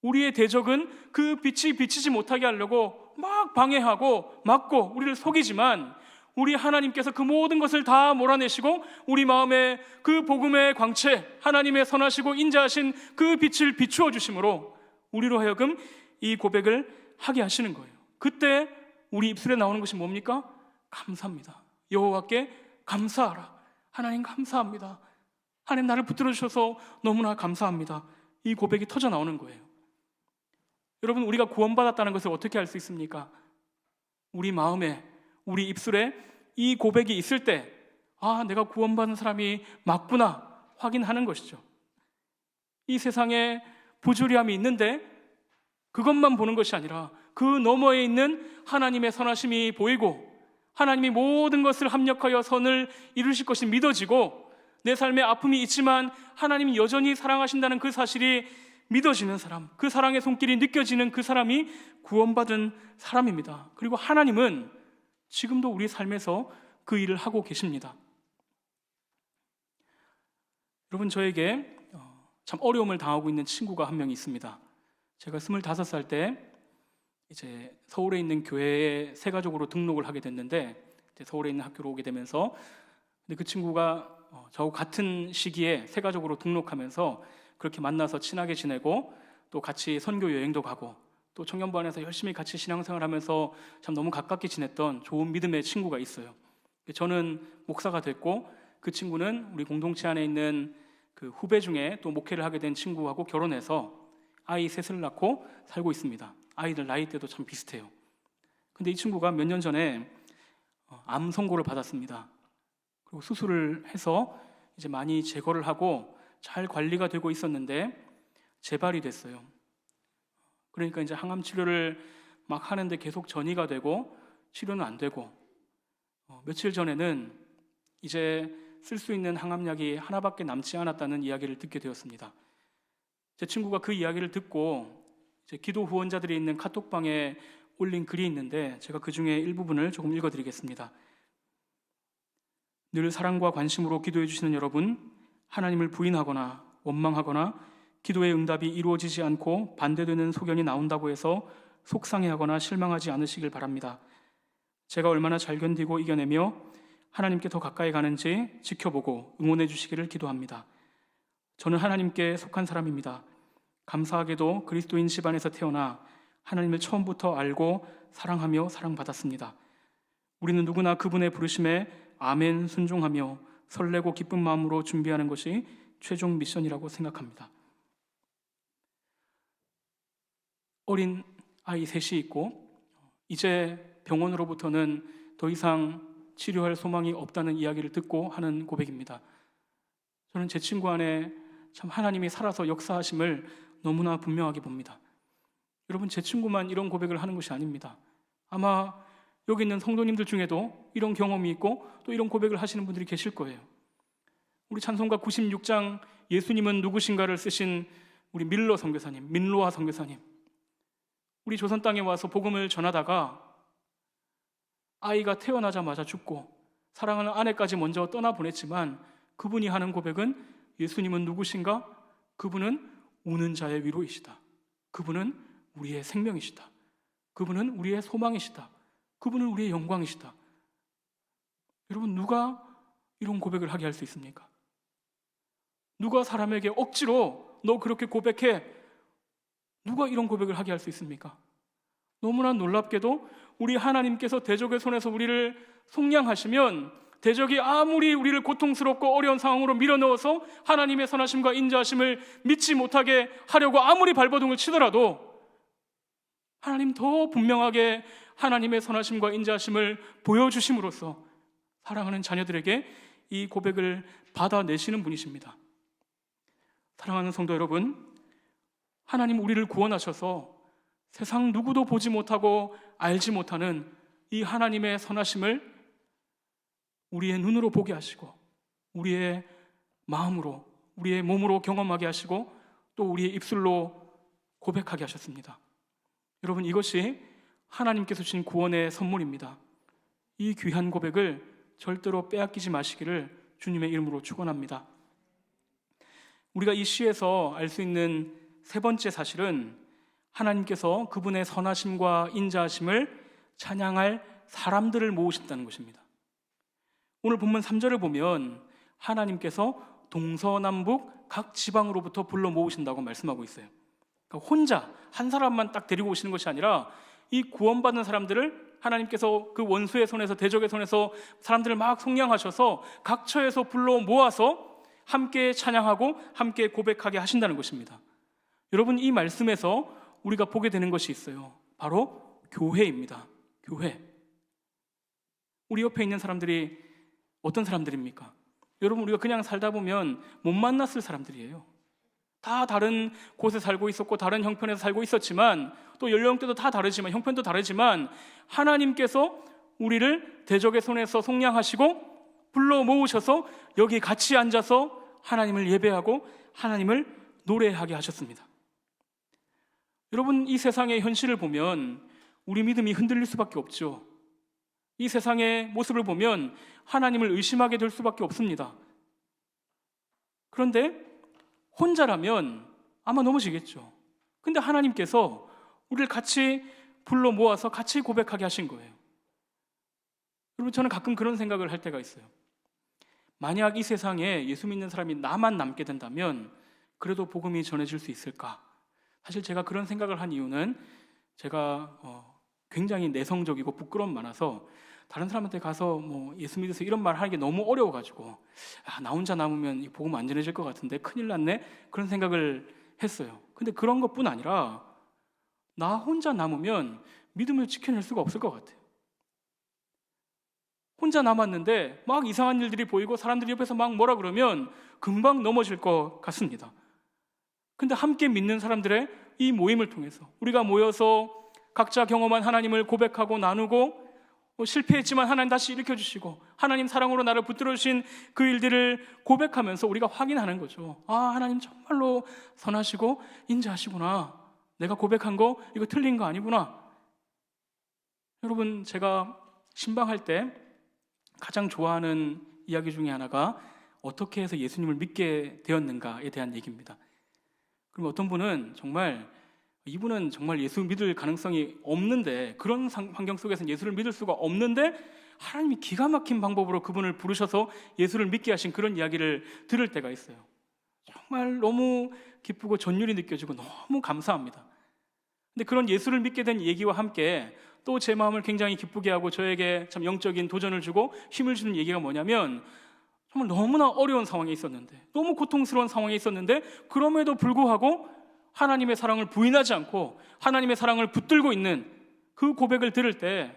우리의 대적은 그 빛이 비치지 못하게 하려고 막 방해하고 막고 우리를 속이지만 우리 하나님께서 그 모든 것을 다 몰아내시고 우리 마음에 그 복음의 광채, 하나님의 선하시고 인자하신 그 빛을 비추어 주심으로 우리로 하여금 이 고백을 하게 하시는 거예요. 그때 우리 입술에 나오는 것이 뭡니까? 감사합니다. 여호와께 감사하라. 하나님 감사합니다. 하나님 나를 붙들어 주셔서 너무나 감사합니다. 이 고백이 터져 나오는 거예요. 여러분, 우리가 구원받았다는 것을 어떻게 알 수 있습니까? 우리 마음에, 우리 입술에 이 고백이 있을 때, 아, 내가 구원받은 사람이 맞구나 확인하는 것이죠. 이 세상에 부조리함이 있는데 그것만 보는 것이 아니라 그 너머에 있는 하나님의 선하심이 보이고 하나님이 모든 것을 합력하여 선을 이루실 것이 믿어지고 내 삶에 아픔이 있지만 하나님이 여전히 사랑하신다는 그 사실이 믿어지는 사람, 그 사랑의 손길이 느껴지는 그 사람이 구원받은 사람입니다. 그리고 하나님은 지금도 우리 삶에서 그 일을 하고 계십니다. 여러분, 저에게 참 어려움을 당하고 있는 친구가 한 명 있습니다. 제가 25살 때 이제 서울에 있는 교회에 새 가족으로 등록을 하게 됐는데 이제 서울에 있는 학교로 오게 되면서 근데 그 친구가 저하고 같은 시기에 새 가족으로 등록하면서 그렇게 만나서 친하게 지내고 또 같이 선교 여행도 가고 또 청년부 안에서 열심히 같이 신앙생활하면서 참 너무 가깝게 지냈던 좋은 믿음의 친구가 있어요. 저는 목사가 됐고 그 친구는 우리 공동체 안에 있는 그 후배 중에 또 목회를 하게 된 친구하고 결혼해서 아이 셋을 낳고 살고 있습니다. 아이들 나이대도 참 비슷해요. 근데 이 친구가 몇 년 전에 암 선고를 받았습니다. 그리고 수술을 해서 이제 많이 제거를 하고 잘 관리가 되고 있었는데 재발이 됐어요. 그러니까 이제 항암 치료를 막 하는데 계속 전이가 되고 치료는 안 되고 며칠 전에는 이제 쓸 수 있는 항암약이 하나밖에 남지 않았다는 이야기를 듣게 되었습니다. 제 친구가 그 이야기를 듣고 이제 기도 후원자들이 있는 카톡방에 올린 글이 있는데 제가 그 중에 일부분을 조금 읽어드리겠습니다. 늘 사랑과 관심으로 기도해 주시는 여러분, 하나님을 부인하거나 원망하거나 기도의 응답이 이루어지지 않고 반대되는 소견이 나온다고 해서 속상해하거나 실망하지 않으시길 바랍니다. 제가 얼마나 잘 견디고 이겨내며 하나님께 더 가까이 가는지 지켜보고 응원해 주시기를 기도합니다. 저는 하나님께 속한 사람입니다. 감사하게도 그리스도인 집안에서 태어나 하나님을 처음부터 알고 사랑하며 사랑받았습니다. 우리는 누구나 그분의 부르심에 아멘 순종하며 설레고 기쁜 마음으로 준비하는 것이 최종 미션이라고 생각합니다. 어린 아이 셋이 있고 이제 병원으로부터는 더 이상 치료할 소망이 없다는 이야기를 듣고 하는 고백입니다. 저는 제 친구 안에 참 하나님이 살아서 역사하심을 너무나 분명하게 봅니다. 여러분, 제 친구만 이런 고백을 하는 것이 아닙니다. 아마 여기 있는 성도님들 중에도 이런 경험이 있고 또 이런 고백을 하시는 분들이 계실 거예요. 우리 찬송가 96장 예수님은 누구신가를 쓰신 우리 밀러 선교사님, 민로아 선교사님, 우리 조선 땅에 와서 복음을 전하다가 아이가 태어나자마자 죽고 사랑하는 아내까지 먼저 떠나보냈지만 그분이 하는 고백은 예수님은 누구신가? 그분은 우는 자의 위로이시다. 그분은 우리의 생명이시다. 그분은 우리의 소망이시다. 그분은 우리의 영광이시다. 여러분, 누가 이런 고백을 하게 할 수 있습니까? 누가 사람에게 억지로 너 그렇게 고백해, 누가 이런 고백을 하게 할 수 있습니까? 너무나 놀랍게도 우리 하나님께서 대적의 손에서 우리를 속량하시면 대적이 아무리 우리를 고통스럽고 어려운 상황으로 밀어넣어서 하나님의 선하심과 인자하심을 믿지 못하게 하려고 아무리 발버둥을 치더라도 하나님 더 분명하게 하나님의 선하심과 인자하심을 보여주심으로써 사랑하는 자녀들에게 이 고백을 받아내시는 분이십니다. 사랑하는 성도 여러분, 하나님 우리를 구원하셔서 세상 누구도 보지 못하고 알지 못하는 이 하나님의 선하심을 우리의 눈으로 보게 하시고 우리의 마음으로, 우리의 몸으로 경험하게 하시고 또 우리의 입술로 고백하게 하셨습니다. 여러분, 이것이 하나님께서 주신 구원의 선물입니다. 이 귀한 고백을 절대로 빼앗기지 마시기를 주님의 이름으로 축원합니다. 우리가 이 시에서 알 수 있는 세 번째 사실은 하나님께서 그분의 선하심과 인자하심을 찬양할 사람들을 모으신다는 것입니다. 오늘 본문 3절을 보면 하나님께서 동서남북 각 지방으로부터 불러 모으신다고 말씀하고 있어요. 그러니까 혼자 한 사람만 딱 데리고 오시는 것이 아니라 이 구원받는 사람들을 하나님께서 그 원수의 손에서, 대적의 손에서 사람들을 막 속량하셔서 각처에서 불러 모아서 함께 찬양하고 함께 고백하게 하신다는 것입니다. 여러분, 이 말씀에서 우리가 보게 되는 것이 있어요. 바로 교회입니다. 교회. 우리 옆에 있는 사람들이 어떤 사람들입니까? 여러분, 우리가 그냥 살다 보면 못 만났을 사람들이에요. 다 다른 곳에 살고 있었고 다른 형편에서 살고 있었지만 또 연령대도 다 다르지만 형편도 다르지만 하나님께서 우리를 대적의 손에서 속량하시고 불러 모으셔서 여기 같이 앉아서 하나님을 예배하고 하나님을 노래하게 하셨습니다. 여러분, 이 세상의 현실을 보면 우리 믿음이 흔들릴 수밖에 없죠. 이 세상의 모습을 보면 하나님을 의심하게 될 수밖에 없습니다. 그런데 혼자라면 아마 넘어지겠죠. 근데 하나님께서 우리를 같이 불러 모아서 같이 고백하게 하신 거예요. 여러분, 저는 가끔 그런 생각을 할 때가 있어요. 만약 이 세상에 예수 믿는 사람이 나만 남게 된다면 그래도 복음이 전해질 수 있을까? 사실 제가 그런 생각을 한 이유는 제가 굉장히 내성적이고 부끄러움 많아서 다른 사람한테 가서 예수 믿으세요 이런 말 하는 게 너무 어려워가지고 나 혼자 남으면 복음 안 전해질 것 같은데 큰일 났네, 그런 생각을 했어요. 근데 그런 것뿐 아니라 나 혼자 남으면 믿음을 지켜낼 수가 없을 것 같아요. 혼자 남았는데 막 이상한 일들이 보이고 사람들이 옆에서 막 뭐라 그러면 금방 넘어질 것 같습니다. 근데 함께 믿는 사람들의 이 모임을 통해서 우리가 모여서 각자 경험한 하나님을 고백하고 나누고 실패했지만 하나님 다시 일으켜주시고 하나님 사랑으로 나를 붙들어주신 그 일들을 고백하면서 우리가 확인하는 거죠. 아, 하나님 정말로 선하시고 인자하시구나. 내가 고백한 거 이거 틀린 거 아니구나. 여러분, 제가 신방할 때 가장 좋아하는 이야기 중에 하나가 어떻게 해서 예수님을 믿게 되었는가에 대한 얘기입니다. 그럼 어떤 분은 이분은 정말 예수 믿을 가능성이 없는데, 그런 환경 속에서는 예수를 믿을 수가 없는데 하나님이 기가 막힌 방법으로 그분을 부르셔서 예수를 믿게 하신 그런 이야기를 들을 때가 있어요. 정말 너무 기쁘고 전율이 느껴지고 너무 감사합니다. 근데 그런 예수를 믿게 된 얘기와 함께 또 제 마음을 굉장히 기쁘게 하고 저에게 참 영적인 도전을 주고 힘을 주는 얘기가 뭐냐면, 정말 너무나 어려운 상황에 있었는데, 너무 고통스러운 상황에 있었는데 그럼에도 불구하고 하나님의 사랑을 부인하지 않고 하나님의 사랑을 붙들고 있는 그 고백을 들을 때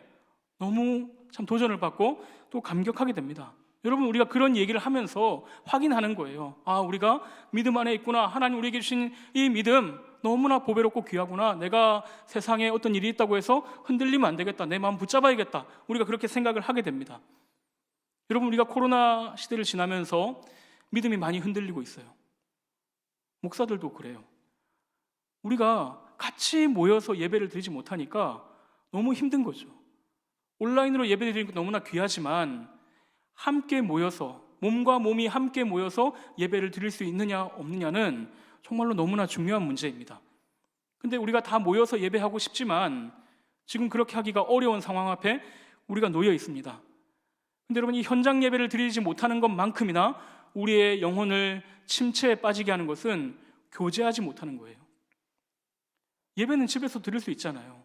너무 참 도전을 받고 또 감격하게 됩니다. 여러분, 우리가 그런 얘기를 하면서 확인하는 거예요. 아, 우리가 믿음 안에 있구나. 하나님 우리에게 주신 이 믿음 너무나 보배롭고 귀하구나. 내가 세상에 어떤 일이 있다고 해서 흔들리면 안 되겠다. 내 마음 붙잡아야겠다. 우리가 그렇게 생각을 하게 됩니다. 여러분, 우리가 코로나 시대를 지나면서 믿음이 많이 흔들리고 있어요. 목사들도 그래요. 우리가 같이 모여서 예배를 드리지 못하니까 너무 힘든 거죠. 온라인으로 예배 드리는 거 너무나 귀하지만 함께 모여서, 몸과 몸이 함께 모여서 예배를 드릴 수 있느냐 없느냐는 정말로 너무나 중요한 문제입니다. 근데 우리가 다 모여서 예배하고 싶지만 지금 그렇게 하기가 어려운 상황 앞에 우리가 놓여 있습니다. 근데 여러분, 이 현장 예배를 드리지 못하는 것만큼이나 우리의 영혼을 침체에 빠지게 하는 것은 교제하지 못하는 거예요. 예배는 집에서 드릴 수 있잖아요.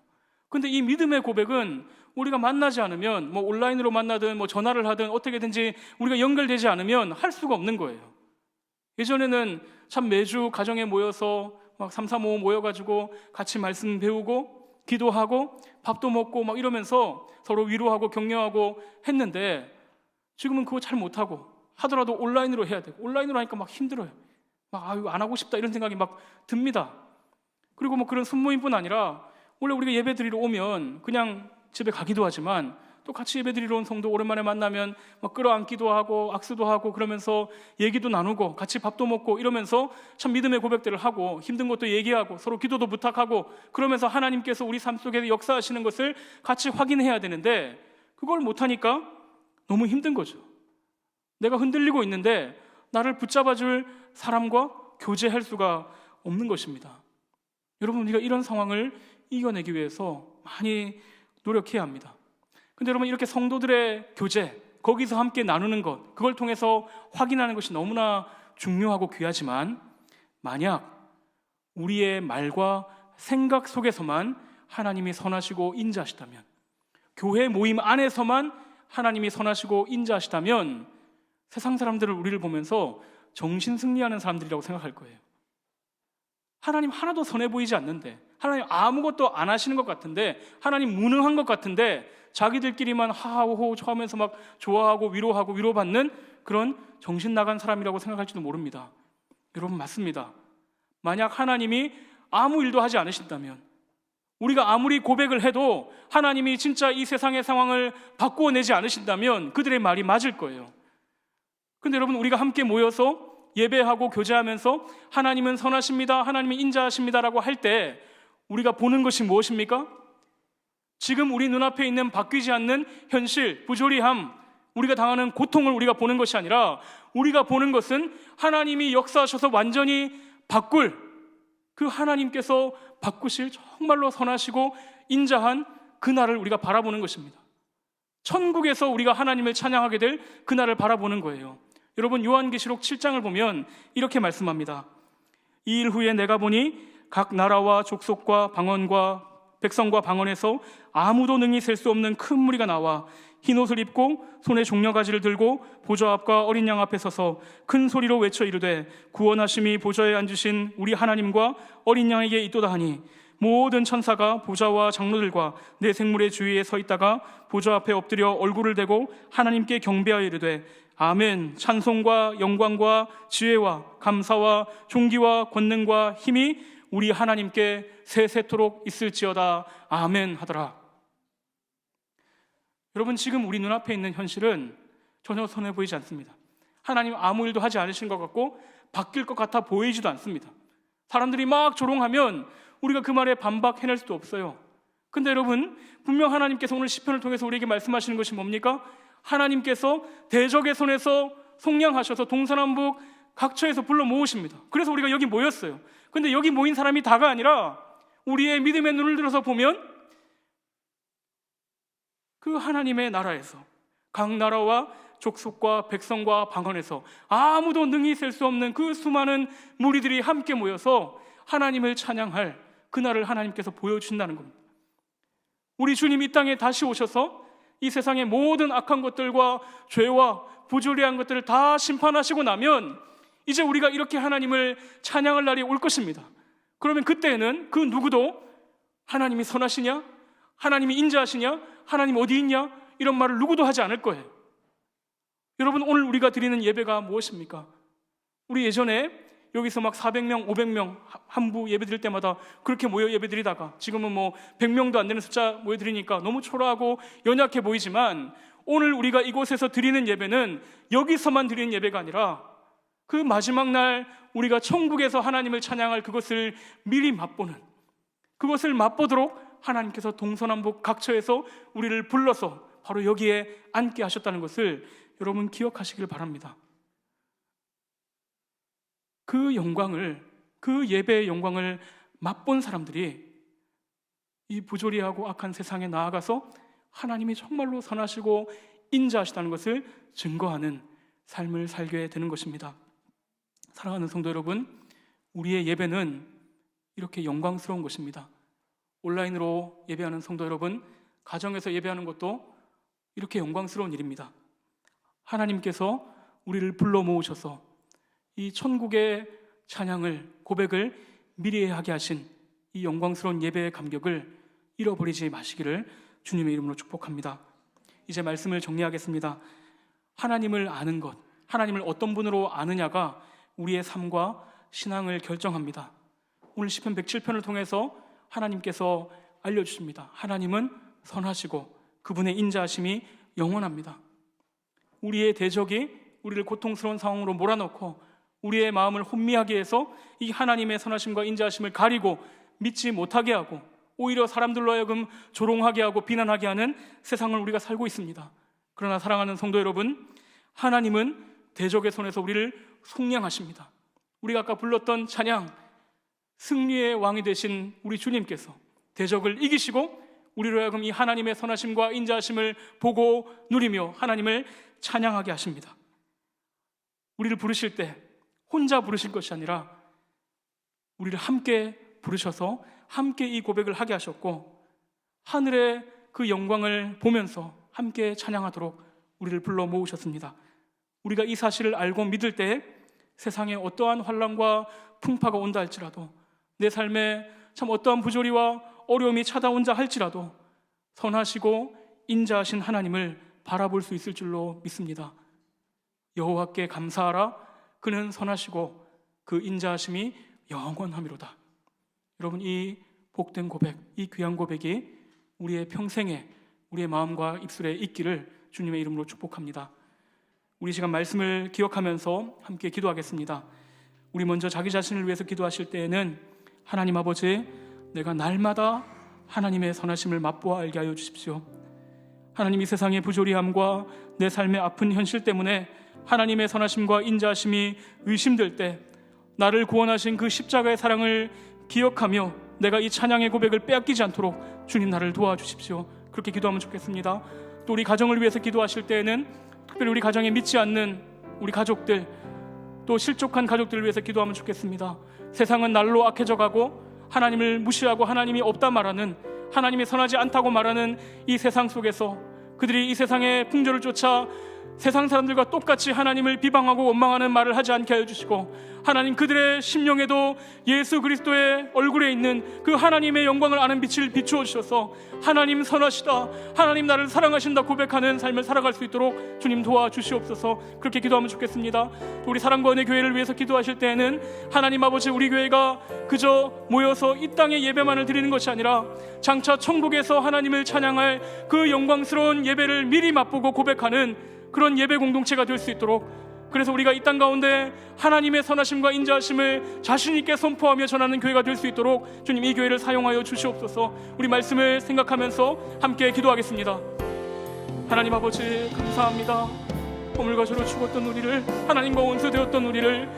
근데 이 믿음의 고백은 우리가 만나지 않으면, 온라인으로 만나든 전화를 하든 어떻게든지 우리가 연결되지 않으면 할 수가 없는 거예요. 예전에는 참 매주 가정에 모여서 막 3, 4, 5 모여가지고 같이 말씀 배우고 기도하고 밥도 먹고 막 이러면서 서로 위로하고 격려하고 했는데 지금은 그거 잘 못하고 하더라도 온라인으로 해야 되고 온라인으로 하니까 막 힘들어요. 막 아유 안 하고 싶다 이런 생각이 막 듭니다. 그리고 뭐 그런 순모임뿐 아니라 원래 우리가 예배 드리러 오면 그냥 집에 가기도 하지만 또 같이 예배 드리러 온 성도 오랜만에 만나면 막 끌어안기도 하고 악수도 하고 그러면서 얘기도 나누고 같이 밥도 먹고 이러면서 참 믿음의 고백들을 하고 힘든 것도 얘기하고 서로 기도도 부탁하고 그러면서 하나님께서 우리 삶 속에 역사하시는 것을 같이 확인해야 되는데 그걸 못하니까 너무 힘든 거죠. 내가 흔들리고 있는데 나를 붙잡아줄 사람과 교제할 수가 없는 것입니다. 여러분, 우리가 이런 상황을 이겨내기 위해서 많이 노력해야 합니다. 근데 여러분, 이렇게 성도들의 교제, 거기서 함께 나누는 것, 그걸 통해서 확인하는 것이 너무나 중요하고 귀하지만 만약 우리의 말과 생각 속에서만 하나님이 선하시고 인자하시다면, 교회 모임 안에서만 하나님이 선하시고 인자하시다면 세상 사람들은 우리를 보면서 정신 승리하는 사람들이라고 생각할 거예요. 하나님 하나도 선해 보이지 않는데, 하나님 아무것도 안 하시는 것 같은데, 하나님 무능한 것 같은데 자기들끼리만 하하호호 하면서 막 좋아하고 위로하고 위로받는 그런 정신 나간 사람이라고 생각할지도 모릅니다. 여러분, 맞습니다. 만약 하나님이 아무 일도 하지 않으신다면, 우리가 아무리 고백을 해도 하나님이 진짜 이 세상의 상황을 바꾸어내지 않으신다면 그들의 말이 맞을 거예요. 근데 여러분, 우리가 함께 모여서 예배하고 교제하면서 하나님은 선하십니다, 하나님이 인자하십니다라고 할 때 우리가 보는 것이 무엇입니까? 지금 우리 눈앞에 있는 바뀌지 않는 현실, 부조리함, 우리가 당하는 고통을 우리가 보는 것이 아니라 우리가 보는 것은 하나님이 역사하셔서 완전히 바꿀, 그 하나님께서 바꾸실 정말로 선하시고 인자한 그날을 우리가 바라보는 것입니다. 천국에서 우리가 하나님을 찬양하게 될 그날을 바라보는 거예요. 여러분, 요한계시록 7장을 보면 이렇게 말씀합니다. 이 일 후에 내가 보니 각 나라와 족속과 방언과 백성과 방언에서 아무도 능히 셀 수 없는 큰 무리가 나와 흰옷을 입고 손에 종려가지를 들고 보좌 앞과 어린 양 앞에 서서 큰 소리로 외쳐 이르되 구원하심이 보좌에 앉으신 우리 하나님과 어린 양에게 있도다 하니 모든 천사가 보좌와 장로들과 내 생물의 주위에 서 있다가 보좌 앞에 엎드려 얼굴을 대고 하나님께 경배하여 이르되 아멘, 찬송과 영광과 지혜와 감사와 존귀와 권능과 힘이 우리 하나님께 세세토록 있을지어다. 아멘 하더라. 여러분, 지금 우리 눈앞에 있는 현실은 전혀 선해 보이지 않습니다. 하나님 아무 일도 하지 않으신 것 같고 바뀔 것 같아 보이지도 않습니다. 사람들이 막 조롱하면 우리가 그 말에 반박해낼 수도 없어요. 근데 여러분, 분명 하나님께서 오늘 시편을 통해서 우리에게 말씀하시는 것이 뭡니까? 하나님께서 대적의 손에서 속량하셔서 동서남북 각처에서 불러 모으십니다. 그래서 우리가 여기 모였어요. 근데 여기 모인 사람이 다가 아니라 우리의 믿음의 눈을 들어서 보면 그 하나님의 나라에서 각 나라와 족속과 백성과 방언에서 아무도 능히 셀 수 없는 그 수많은 무리들이 함께 모여서 하나님을 찬양할 그날을 하나님께서 보여주신다는 겁니다. 우리 주님 이 땅에 다시 오셔서 이 세상의 모든 악한 것들과 죄와 부조리한 것들을 다 심판하시고 나면 이제 우리가 이렇게 하나님을 찬양할 날이 올 것입니다. 그러면 그때는 그 누구도 하나님이 선하시냐? 하나님이 인자하시냐? 하나님 어디 있냐? 이런 말을 누구도 하지 않을 거예요. 여러분, 오늘 우리가 드리는 예배가 무엇입니까? 우리 예전에 여기서 막 400명, 500명 한부 예배 드릴 때마다 그렇게 모여 예배 드리다가 지금은 뭐 100명도 안 되는 숫자 모여 드리니까 너무 초라하고 연약해 보이지만 오늘 우리가 이곳에서 드리는 예배는 여기서만 드리는 예배가 아니라 그 마지막 날 우리가 천국에서 하나님을 찬양할 그것을 미리 맛보는, 그것을 맛보도록 하나님께서 동서남북 각처에서 우리를 불러서 바로 여기에 앉게 하셨다는 것을 여러분 기억하시길 바랍니다. 그 영광을, 그 예배의 영광을 맛본 사람들이 이 부조리하고 악한 세상에 나아가서 하나님이 정말로 선하시고 인자하시다는 것을 증거하는 삶을 살게 되는 것입니다. 사랑하는 성도 여러분, 우리의 예배는 이렇게 영광스러운 것입니다. 온라인으로 예배하는 성도 여러분, 가정에서 예배하는 것도 이렇게 영광스러운 일입니다. 하나님께서 우리를 불러 모으셔서 이 천국의 찬양을, 고백을 미리 하게 하신 이 영광스러운 예배의 감격을 잃어버리지 마시기를 주님의 이름으로 축복합니다. 이제 말씀을 정리하겠습니다. 하나님을 아는 것, 하나님을 어떤 분으로 아느냐가 우리의 삶과 신앙을 결정합니다. 오늘 시편 107편을 통해서 하나님께서 알려주십니다. 하나님은 선하시고 그분의 인자하심이 영원합니다. 우리의 대적이 우리를 고통스러운 상황으로 몰아넣고 우리의 마음을 혼미하게 해서 이 하나님의 선하심과 인자하심을 가리고 믿지 못하게 하고 오히려 사람들로 하여금 조롱하게 하고 비난하게 하는 세상을 우리가 살고 있습니다. 그러나 사랑하는 성도 여러분, 하나님은 대적의 손에서 우리를 속량하십니다. 우리가 아까 불렀던 찬양, 승리의 왕이 되신 우리 주님께서 대적을 이기시고 우리로 하여금 이 하나님의 선하심과 인자하심을 보고 누리며 하나님을 찬양하게 하십니다. 우리를 부르실 때 혼자 부르실 것이 아니라 우리를 함께 부르셔서 함께 이 고백을 하게 하셨고 하늘의 그 영광을 보면서 함께 찬양하도록 우리를 불러 모으셨습니다. 우리가 이 사실을 알고 믿을 때 세상에 어떠한 환난과 풍파가 온다 할지라도 내 삶에 참 어떠한 부조리와 어려움이 찾아온다 할지라도 선하시고 인자하신 하나님을 바라볼 수 있을 줄로 믿습니다. 여호와께 감사하라. 그는 선하시고 그 인자하심이 영원함이로다. 여러분, 이 복된 고백, 이 귀한 고백이 우리의 평생에 우리의 마음과 입술에 있기를 주님의 이름으로 축복합니다. 우리 시간 말씀을 기억하면서 함께 기도하겠습니다. 우리 먼저 자기 자신을 위해서 기도하실 때에는 하나님 아버지, 내가 날마다 하나님의 선하심을 맛보아 알게 하여 주십시오. 하나님, 이 세상의 부조리함과 내 삶의 아픈 현실 때문에 하나님의 선하심과 인자하심이 의심될 때 나를 구원하신 그 십자가의 사랑을 기억하며 내가 이 찬양의 고백을 빼앗기지 않도록 주님 나를 도와주십시오. 그렇게 기도하면 좋겠습니다. 또 우리 가정을 위해서 기도하실 때에는 특별히 우리 가정에 믿지 않는 우리 가족들, 또 실족한 가족들을 위해서 기도하면 좋겠습니다. 세상은 날로 악해져 가고 하나님을 무시하고 하나님이 없다 말하는, 하나님이 선하지 않다고 말하는 이 세상 속에서 그들이 이 세상의 풍조를 쫓아 세상 사람들과 똑같이 하나님을 비방하고 원망하는 말을 하지 않게 하여 주시고, 하나님 그들의 심령에도 예수 그리스도의 얼굴에 있는 그 하나님의 영광을 아는 빛을 비추어 주셔서 하나님 선하시다, 하나님 나를 사랑하신다 고백하는 삶을 살아갈 수 있도록 주님 도와주시옵소서. 그렇게 기도하면 좋겠습니다. 우리 사랑과 은혜 교회를 위해서 기도하실 때에는 하나님 아버지, 우리 교회가 그저 모여서 이 땅에 예배만을 드리는 것이 아니라 장차 천국에서 하나님을 찬양할 그 영광스러운 예배를 미리 맛보고 고백하는 그런 예배 공동체가 될 수 있도록, 그래서 우리가 이 땅 가운데 하나님의 선하심과 인자하심을 자신 있게 선포하며 전하는 교회가 될 수 있도록 주님 이 교회를 사용하여 주시옵소서. 우리 말씀을 생각하면서 함께 기도하겠습니다. 하나님 아버지, 감사합니다. 허물과 죄로 죽었던 우리를, 하나님과 원수되었던 우리를